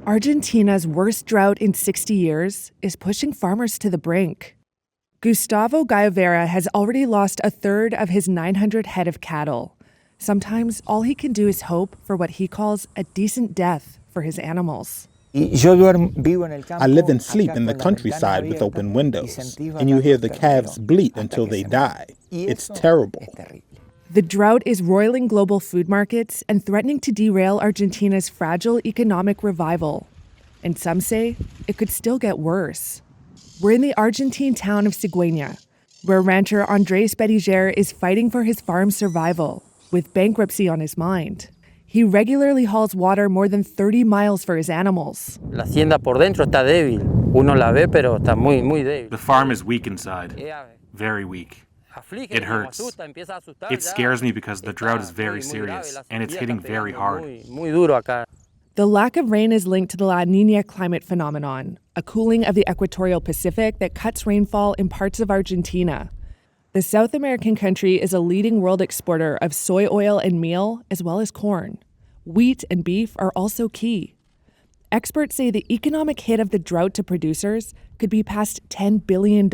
Argentina's worst drought in 60 years is pushing farmers to the brink. Gustavo Gaivera has already lost a third of his 900 head of cattle. Sometimes all he can do is hope for what he calls a decent death for his animals. I live and sleep in the countryside with open windows, and you hear the calves bleat until they die. It's terrible. The drought is roiling global food markets and threatening to derail Argentina's fragile economic revival. And some say it could still get worse. We're in the Argentine town of Sigüenza, where rancher Andres Bediger is fighting for his farm's survival, with bankruptcy on his mind. He regularly hauls water more than 30 miles for his animals. La hacienda por dentro está débil. Uno la ve, pero está muy débil. The farm is weak inside, very weak. It hurts. It scares me because the drought is very serious, and it's hitting very hard. The lack of rain is linked to the La Niña climate phenomenon, a cooling of the equatorial Pacific that cuts rainfall in parts of Argentina. The South American country is a leading world exporter of soy oil and meal, as well as corn. Wheat and beef are also key. Experts say the economic hit of the drought to producers could be past $10 billion.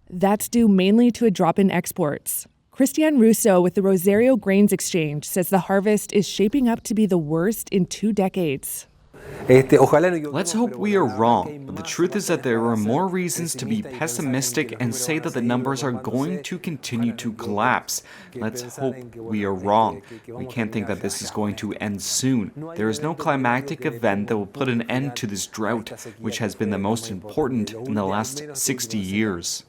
That's due mainly to a drop in exports. Christian Russo with the Rosario Grains Exchange says the harvest is shaping up to be the worst in 2 decades. Let's hope we are wrong, but the truth is that there are more reasons to be pessimistic and say that the numbers are going to continue to collapse. Let's hope we are wrong. We can't think that this is going to end soon. There is no climactic event that will put an end to this drought, which has been the most important in the last 60 years.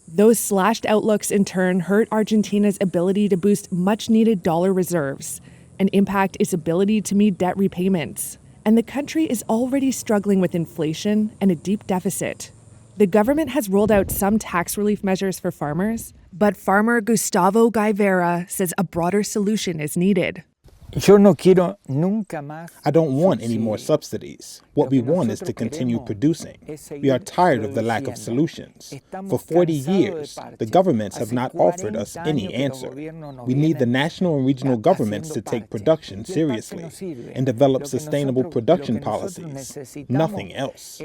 Those slashed outlooks in turn hurt Argentina's ability to boost much-needed dollar reserves and impact its ability to meet debt repayments. And the country is already struggling with inflation and a deep deficit. The government has rolled out some tax relief measures for farmers, but farmer Gustavo Gaivera says a broader solution is needed. I don't want any more subsidies. What we want is to continue producing. We are tired of the lack of solutions. For 40 years, the governments have not offered us any answer. We need the national and regional governments to take production seriously and develop sustainable production policies. Nothing else.